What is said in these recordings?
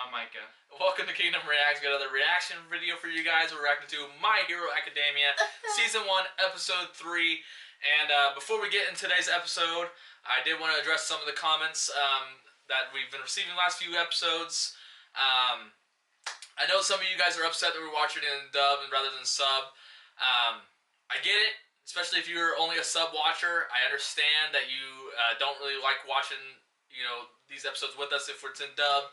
I'm Micah. Welcome to Kingdom Reacts. We got another reaction video for you guys. We're reacting to My Hero Academia, Season 1, Episode 3. And before we get in today's episode, I did want to address some of the comments that we've been receiving the last few episodes. I know some of you guys are upset that we're watching it in dub and rather than sub. I get it, especially if you're only a sub watcher. I understand that you don't really like watching these episodes with us if it's in dub.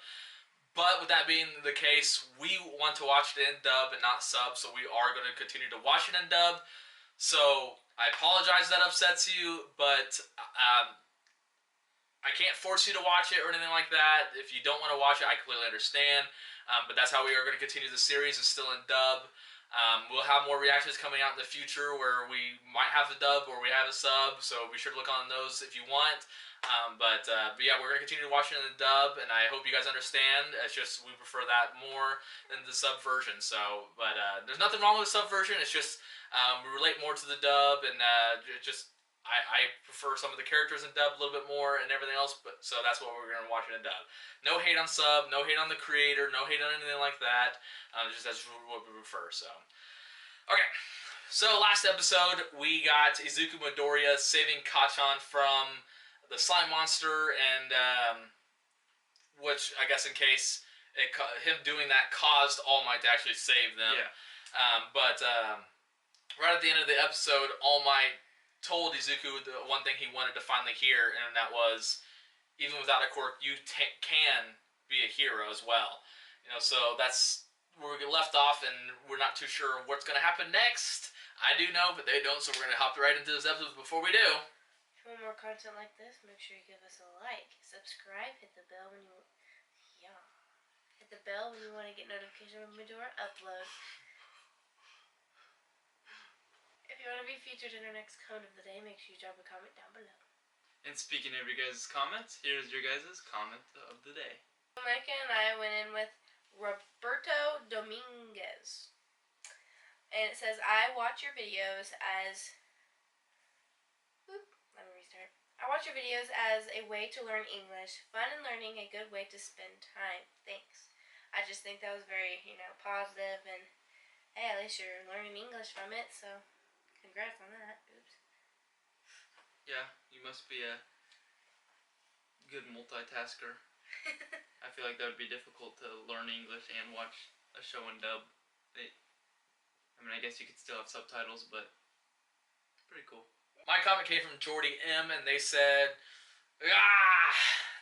But with that being the case, we want to watch it in dub and not sub, so we are going to continue to watch it in dub. So I apologize that upsets you, but I can't force you to watch it or anything like that. If you don't want to watch it, I completely understand. But that's how we are going to continue the series. It's still in dub. We'll have more reactions coming out in the future where we might have the dub or we have a sub, so be sure to look on those if you want. But yeah, we're going to continue watching it in the dub, and I hope you guys understand. It's just we prefer that more than the sub version. So, but there's nothing wrong with the sub version. It's just we relate more to the dub, and I prefer some of the characters in dub a little bit more and everything else. But so that's what we're going to watch it in dub. No hate on sub, no hate on the creator, no hate on anything like that. Just that's what we prefer. So, okay. So last episode we got Izuku Midoriya saving Kacchan from the slime monster, and which I guess in case him doing that caused All Might to actually save them. Yeah. But right at the end of the episode, All Might told Izuku the one thing he wanted to finally hear, and that was, even without a quirk, you can be a hero as well. So that's where we get left off, and we're not too sure what's going to happen next. I do know, but they don't, so we're going to hop right into this episode. Before we do, if you want more content like this, make sure you give us a like, subscribe, hit the bell when you want to get notifications when we do our upload. If you want to be featured in our next comment of the day, make sure you drop a comment down below. And speaking of your guys' comments, here's your guys' comment of the day. Micah and I went in with Roberto Dominguez. And it says, I watch your videos as... Let me restart. I watch your videos as a way to learn English. Fun and learning, a good way to spend time. Thanks. I just think that was very, positive, and hey, at least you're learning English from it, so congrats on that. Oops. Yeah, you must be a good multitasker. I feel like that would be difficult to learn English and watch a show in dub. I guess you could still have subtitles, but it's pretty cool. My comment came from Jordy M, and they said,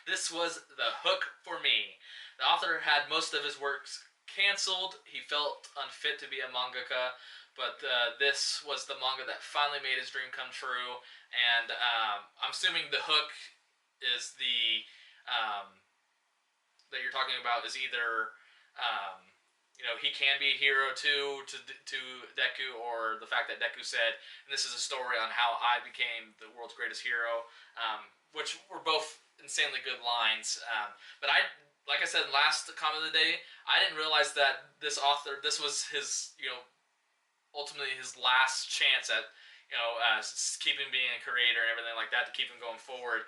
this was the hook for me. The author had most of his works canceled. He felt unfit to be a mangaka, but this was the manga that finally made his dream come true. And I'm assuming the hook is the that you're talking about is either he can be a hero to Deku, or the fact that Deku said, and this is a story on how I became the world's greatest hero, which were both insanely good lines. But like I said in last comment of the day, I didn't realize that this was his, ultimately his last chance at, keeping being a creator and everything like that, to keep him going forward.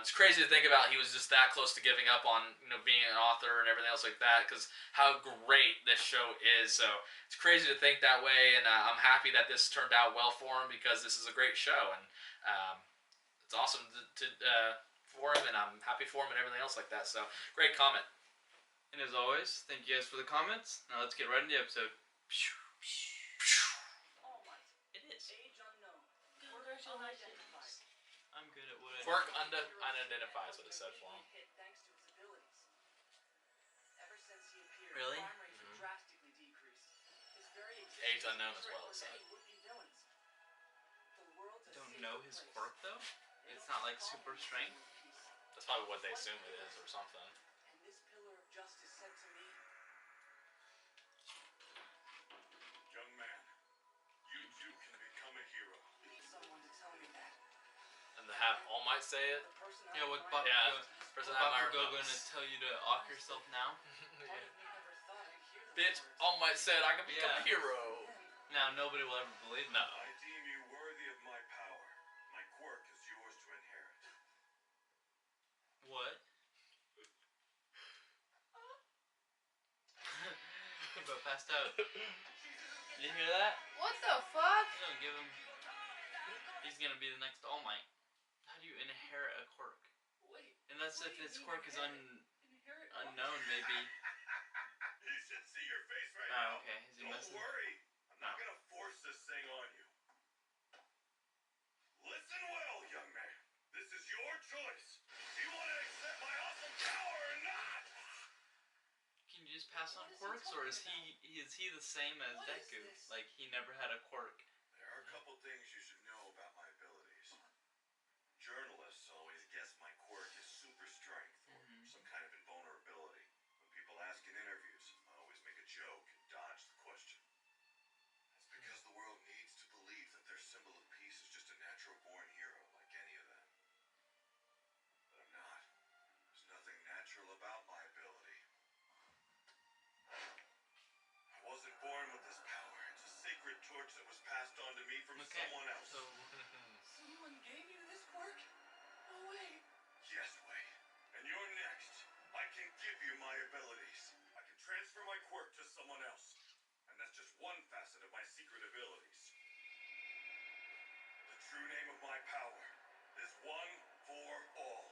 It's crazy to think about. He was just that close to giving up on being an author and everything else like that, because how great this show is. So it's crazy to think that way, and I'm happy that this turned out well for him, because this is a great show, and it's awesome for him, and I'm happy for him and everything else like that. So great comment. And as always, thank you guys for the comments. Now let's get right into the episode. It is. I'm good at what I do. Quirk unidentifies what it said for him. Really? Age unknown as well, it said. Don't know his quirk though? It's not like super strength? That's probably what they assume it is, or something. And this pillar of justice said to me, young man, you too can become a hero. I need someone to tell me that. And to have All Might say it? Yeah, what Bakugo going to tell you to off yourself now? Yeah. Bitch, All Might said I can become a hero. Now nobody will ever believe me. No. I deem you worthy of my power. My quirk is yours to inherit. What? passed out. You hear that? What the fuck? I'm gonna give him. He's gonna be the next All Might. How do you inherit a quirk? Unless if his quirk is unknown, maybe. You should see your face right Oh, now. okay. Is he Don't messing? worry. I'm not No. gonna force this thing on you. Listen well, young man. This is your choice. Do you want to accept my awesome power or not? Can you just pass on quirks, or is he the same as Deku? Like he never had a quirk. There are a couple things you should know about my abilities. Journalists always guess my quirk is super strength or some kind of invulnerability. When people ask in interviews, I always make a joke and dodge the question. That's because the world needs to believe that their symbol of peace is just a natural-born hero like any of them. But I'm not. There's nothing natural about my ability. I wasn't born with this power. It's a sacred torch that was passed on to me from someone else. So Someone gave you this quirk? No way. Yes, Wei. And you're next. I can give you my abilities. I can transfer my quirk to someone else. And that's just one facet of my secret abilities. The true name of my power is One for All.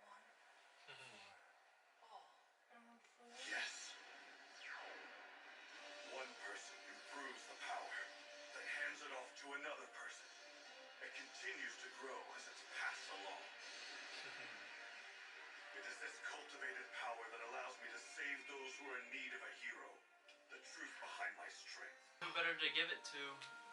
One for all. Yes. One person improves the power, then hands it off to another person. It continues to grow as it's passed along. It is this cultivated power that allows me to save those who are in need of a hero. The truth behind my strength. who better to give it to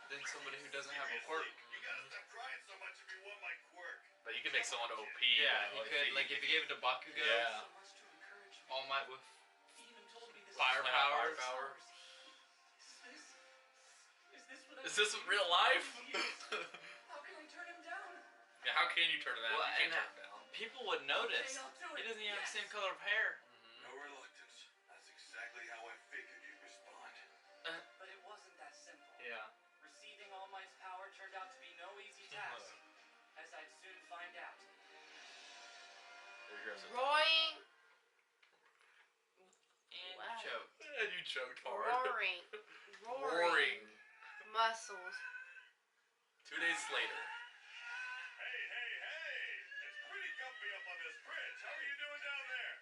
than somebody who doesn't have a quirk? You gotta stop crying so much if you want my quirk. But you can make someone OP. Yeah, he could. Like if you gave it to Bakugo, Yeah. So much to encourage me. All Might with He even told me this fire powers. Is this what Is this real life? How can I turn him down? Yeah, how can you turn it down? Well, You can't and turn it down. People would notice. Okay, I'll do He it. doesn't even have the same Yes. color of hair. No reluctance. That's exactly how I figured you'd respond. But it wasn't that simple. Yeah. Receiving All Might's power turned out to be no easy task, as I'd soon find out. There you go. Roaring. And Wow. you choke. And you choked hard. Roaring. Roaring. Muscles. 2 days later. Hey, hey, hey! It's pretty comfy up on this bridge. How are you doing down there?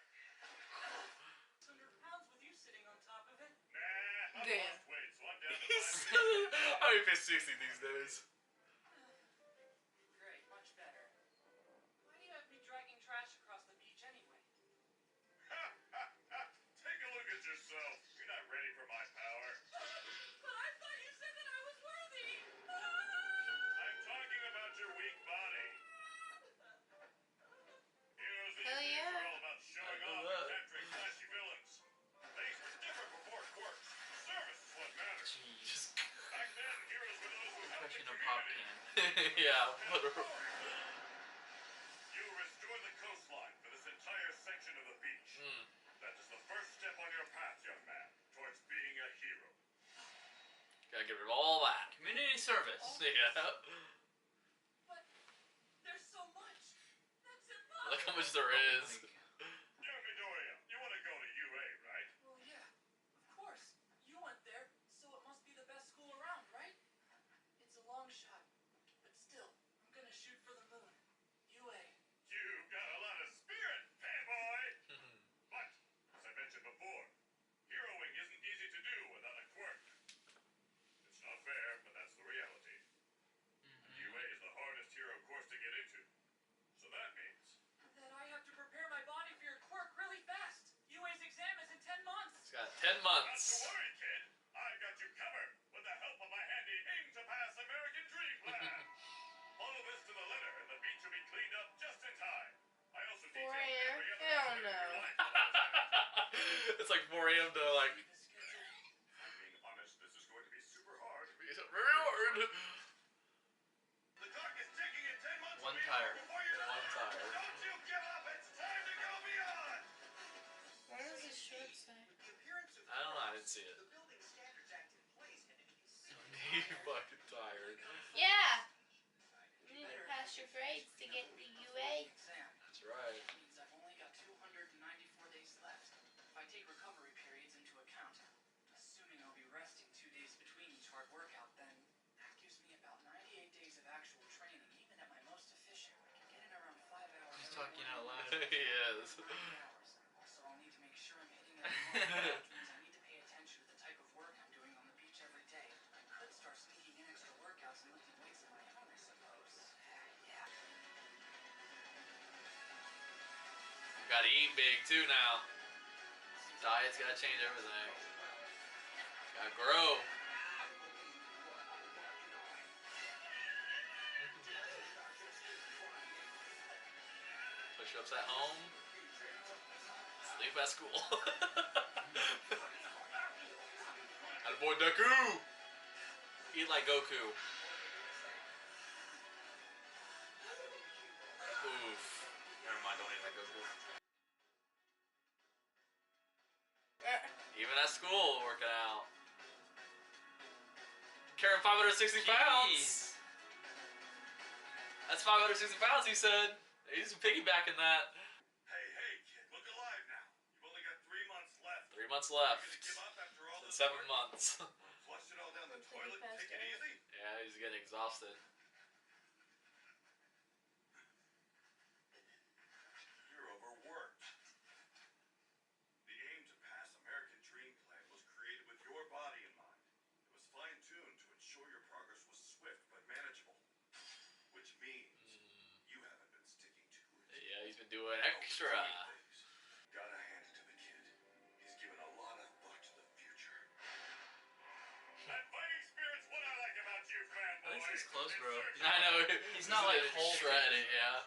600 pounds with you sitting on top of it. Nah, I've Damn. lost weight, so I'm down to He's 5 I mean, 60 these days. Great, much better. Why do you have me dragging trash across the beach anyway? Take a look at yourself. You're not ready for my power. But I thought you said that I was worthy! I'm talking about your weak body. Heroes these Hell days yeah. are all about showing I off love and that. capturing flashy villains. They used to differ before quirks. Service is what matters. Jeez. Back then, heroes were those who helped the Crushing a pop community. can. Yeah, whatever. You restore the coastline for this entire section of the beach. That is the first step on your path, young man, towards being a hero. Gotta get rid of all that. Community service. Yeah. But there's so much. That's impossible. Look how much there is. Young Midoriya, you want to go to UA, right? Well, yeah, of course. You went there, so it must be the best school around, right? It's a long shot, but still, I'm gonna shoot for the moon. UA. You've got a lot of spirit, fanboy! But, as I mentioned before, heroing isn't easy to do without a quirk. It's not fair, but that's the reality. UA is the hardest hero course to get into. So that means... That I have to prepare my body for your quirk really fast. UA's exam is in 10 months. It's got 10 Not to months. worry, kid. I've got you covered with the help of my handy aim-to-pass American Dream Plan. Follow this to the letter, and the beach will be cleaned up just in time. I also 4 detailed a.m.? every other Hell aspect of your no. life. It's like 4 a.m. to like. The schedule. I'm being honest, this is going to be super hard. Very hard. The clock is ticking at 10 months One of being tire. before you know One it. tire. Don't you give up. It's time to go beyond. What does this shirt say? With the appearance of I don't know. I didn't see it. the Building Standards Act in place and it is He fucking tired. Yeah. You need to pass your grades to get into UA. Exam. That's right. Means I've only got 294 days left. If I take recovery periods into account, assuming resting 2 days between each hard workout, then that gives me about 98 days of actual training. Even at my most efficient, I can get in around 5 hours. He's talking out loud. He is. 3 hours. Also, I'll need to make sure I'm hitting every mark, which means I need to pay attention to the type of work I'm doing on the beach every day. I could start sneaking in extra workouts and lifting weights on my own, I suppose. Yeah. Gotta eat big too now. Diet's gotta change everything. Gotta grow. Push-ups at home. Sleep at school. Attaboy Deku! Eat like Goku. Oof. Never mind, don't eat like Goku. Even at school, working out. Carrying 560 pounds. That's 560 pounds, he said. He's piggybacking that. Hey, kid, look alive now. You've only got 3 months left. 3 months You're left. gonna give up after all this 7 work? months. Flush it all down the I'm thinking toilet and take it faster. easy? Yeah, he's getting exhausted. You're overworked. The aim to pass American Dream Plan was created with your body in mind. It was fine-tuned to ensure your progress was swift but manageable. Which means you haven't been sticking to it. Yeah, he's been doing extra. Gotta hand it to the kid. He's given a lot of thought to the future. That fighting spirit's what I like about you, fanboy. At least he's close, bro. I know. He's not like Hulk. shredding, yeah.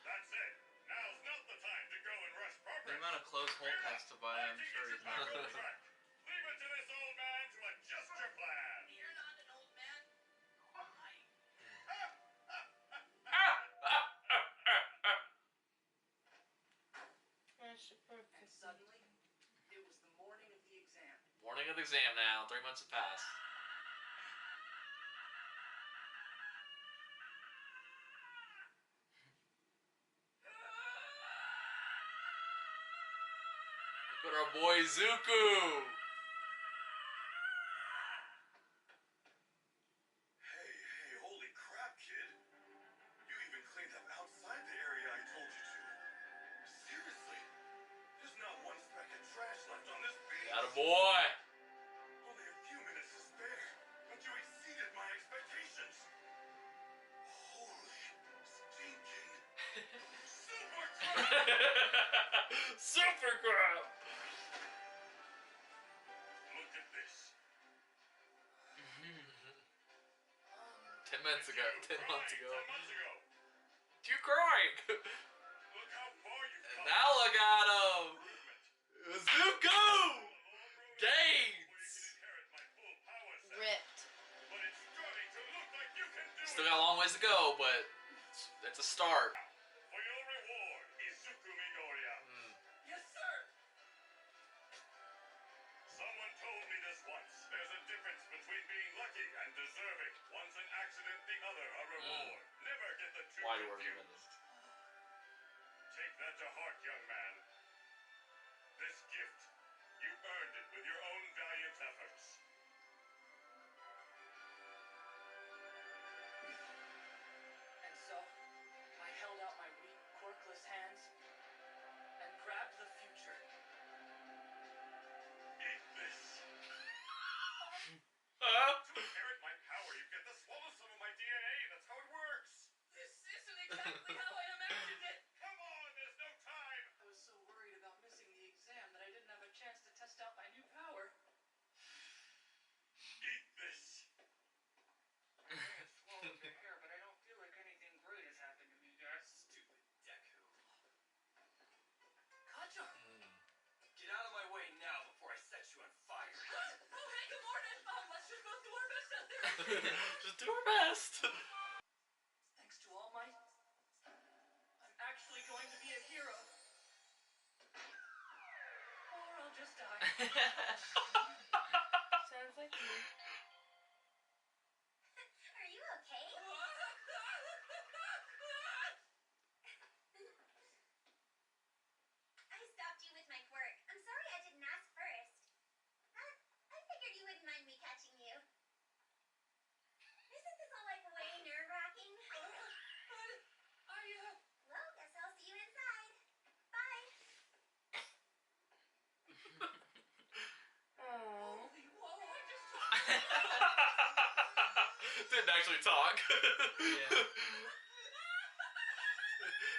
That's it. Now's not the time to go and rush progress. The amount of clothes Hulk has to buy, I'm sure he's not really. Leave it to this old man to adjust your plan. You're not an old man. Why? And suddenly, it was the morning of the exam. Morning of the exam now. 3 months have passed. Look at our boy Zuko. Hey, holy crap, kid. You even cleaned up outside the area I told you to. Seriously, there's not one speck of trash left on this beach. Attaboy. Only a few minutes to spare, but you exceeded my expectations. Holy stinking super crap! Super crap. Look at this. 10 minutes ago. 10 months ago. 10 months ago. You crying? Look how far you've And come. now look at him. Improvement. Zuko. Where Gains. you can inherit my full power set. Ripped. But it's starting to look like you can do Still it. got a long ways to go, but it's a start. For your reward, Izuku Midoriya. Yes, sir. Someone told me this once. There's a difference between being lucky and deserving. One's an accident, the other a reward. Never get the two Why do we confused. Take that to heart, young man. This gift, you earned it with your own valiant efforts. And so, I held out my weak, quirkless hands and grabbed the future. Eat this. Huh? To inherit my power, you get to swallow some of my DNA. That's how it works. This isn't exactly how I imagined it. Come on, there's no time. I was so worried about missing the exam that I didn't have a chance to test out my new power. Eat this. I may have swallowed your hair, but I don't feel like anything great has happened to me, guys. Stupid Deku. Kacha! Get out of my way now before I set you on fire. Oh, hey, good morning! Let's just both do our best out there. Just do our best. Thanks to All Might, I'm actually going to be a hero. Or I'll just die. Sounds like me. Are you okay? I stopped you with my quirk. I'm sorry I didn't ask first. I figured you wouldn't mind couldn't actually talk. Yeah.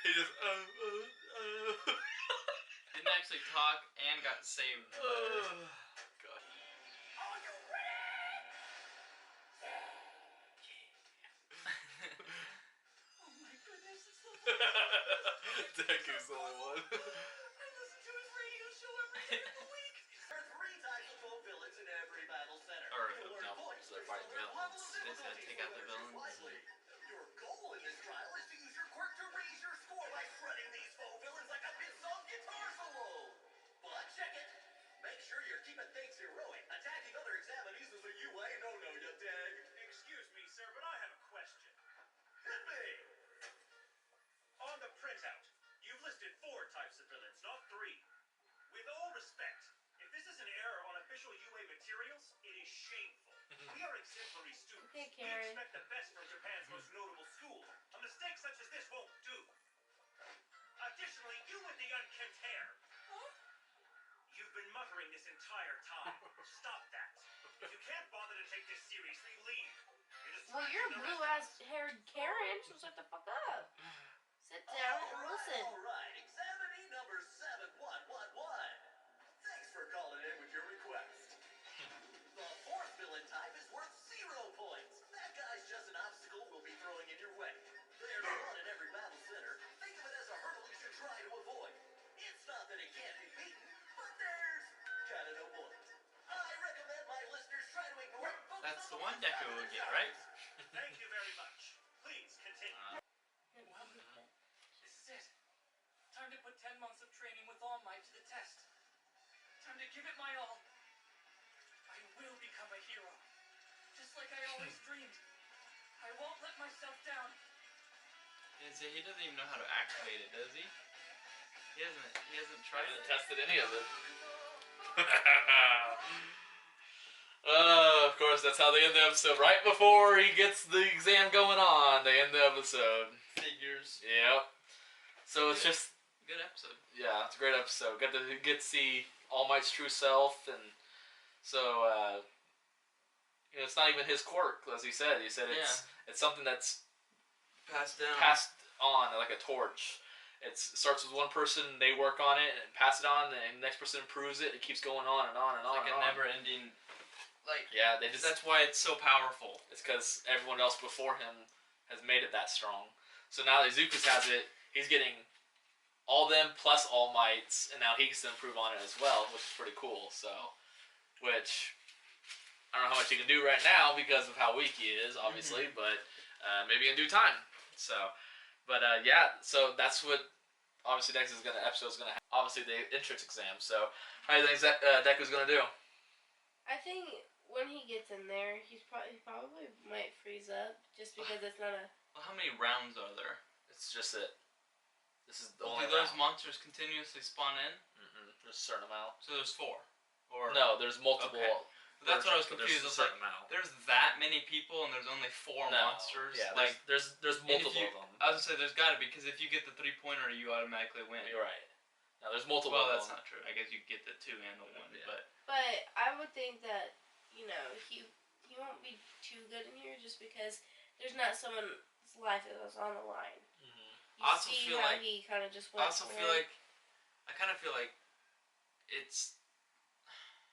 He just Didn't actually talk and got saved. God. Are you ready? Oh my goodness, it's the voice. Deku's the only one. I listen to his radio show every day of the week. There are 3 types of foe villains in every battle center. Or, You'll learn no, points they're based on fighting their level of villains. They said difficulty, take so out the better choose villains. wisely. Your goal in this trial is to use your quirk to raise your score by shredding these foe villains like a mid-song guitar solo. But check it. Make sure you're keeping things heroic. Attacking other examinees is a UA no-no, you dig? Excuse me, sir, but I have a question. Hit me! On the printout, you've listed 4 types of villains, not 3. With all respect, if this is an error on official UA materials, it is shameful. We are exemplary students. Okay, We Karen. expect the best from Japan's most notable school. A mistake such as this won't do. Additionally, you and the unkept hair. You've been muttering this entire time. Stop that. If you can't bother to take this seriously, leave. Well, you're a blue-ass-haired Karen, so shut the fuck up. Sit down and listen. Alright, examinee number 7111. Thanks for calling in with your request. The 4th villain type is worth 0 points. That guy's just an obstacle we'll be throwing in your way. There's one in every battle center. Think of it as a hurdle you should try to avoid. It's not that it can't be beaten, but there's kinda no point. I recommend my listeners try to ignore it. Focus That's on the one ones Deku other would than get, right? Thank you very much. Please continue. This is it. Time to put 10 months of training with All Might to the test. Time to give it my all. I will become a hero. Just like I always dreamed. I won't let myself down. And see, he doesn't even know how to activate it, does he? He hasn't I tried haven't it. tested any of it. Of course, that's how they end the episode. Right before he gets the exam going on, they end the episode. Figures. Yep. So it's just, Good episode. yeah, it's a great episode. Get to see All Might's true self, and so you know, it's not even his quirk, as he said. He said it's something that's Passed down. passed on like a torch. It starts with one person, they work on it and pass it on, and the next person improves it. It keeps going on and on and It's on like and a on. never-ending. Like Yeah, they just. that's why it's so powerful. It's because everyone else before him has made it that strong. So now that Izuku's has it, he's getting all them plus All Mights, and now he gets to improve on it as well, which is pretty cool. So, which I don't know how much he can do right now because of how weak he is, obviously, but maybe in due time. So, but yeah, so that's what obviously next episode's gonna have. Obviously the entrance exam. So, how do you think Deku's gonna do? I think when he gets in there, he probably might freeze up just because it's not a. Well, how many rounds are there? It's just that this is the Do only those round. monsters continuously spawn in? There's a certain amount. So there's 4. Or No, there's multiple. Okay. That's what I was versions, but confused. There's It's a certain like amount. there's that many people and there's only 4 No. monsters. Yeah, like there's and if multiple you, of them. I was gonna say there's gotta be because if you get the 3-pointer, you automatically win. You're right. Now there's multiple. Well, of that's them. not true. I guess you get the 2 and the 1, Yeah. but But I would think that he won't be too good in here just because there's not someone's life that was on the line. You I also see feel how like- he kind of just I went. also for feel it. like I kind of feel like it's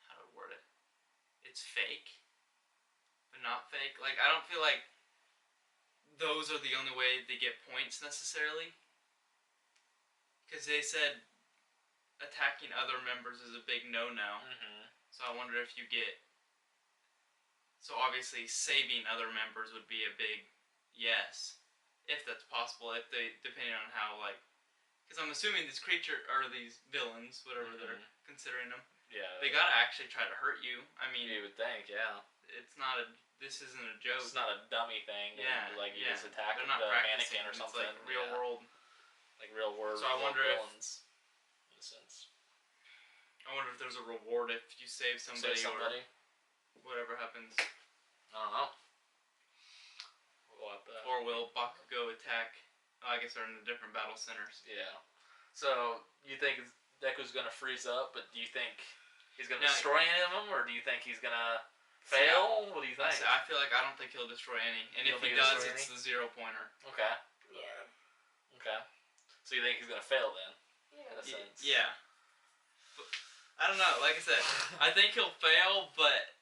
how to word it. It's fake, but not fake. Like I don't feel like those are the only way they get points necessarily. Because they said attacking other members is a big no now. So I wonder if you get. So obviously saving other members would be a big yes, if that's possible. If they, depending on how like, because I'm assuming these these villains, whatever they're considering them, Yeah. they gotta actually try to hurt you. I mean, You would think, yeah. it's not a. This isn't a joke. It's not a dummy thing. Yeah, Like you yeah. just attack They're the not practicing. mannequin or It's something. like real yeah. world. Like real world. So I real wonder if- villains, in a sense. I wonder if there's a reward if you save somebody, Save somebody. or whatever happens. I don't know. We'll have to- Or will Bakugo attack? Oh, I guess they're in the different battle centers. Yeah. So you think Deku's gonna freeze up, but do you think he's gonna Now- destroy any of them, or do you think he's gonna Fail? What do you think? I feel like I don't think he'll destroy any. And You if don't he think he'll does, destroy it's any? the 0-pointer. Okay. Yeah. Okay. So you think he's gonna fail then? In a Yeah. sense. Yeah. But, I don't know. Like I said, I think he'll fail, but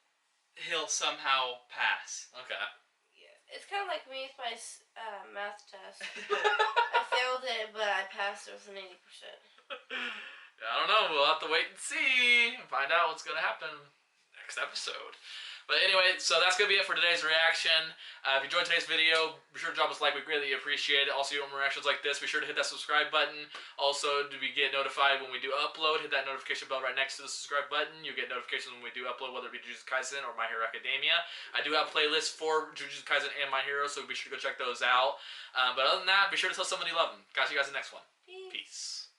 he'll somehow pass. Okay. Yeah. It's kind of like me with my math test. I failed it, but I passed it with an 80%. I don't know. We'll have to wait and see and find out what's gonna happen next episode. But anyway, so that's gonna be it for today's reaction. If you enjoyed today's video, be sure to drop us a like. We greatly appreciate it. Also, you want more reactions like this, be sure to hit that subscribe button. Also, do we get notified when we do upload? Hit that notification bell right next to the subscribe button. You get notifications when we do upload, whether it be Jujutsu Kaisen or My Hero Academia. I do have playlists for Jujutsu Kaisen and My Hero, so be sure to go check those out. But other than that, be sure to tell somebody you love them. Catch you guys in the next one. Peace. Peace.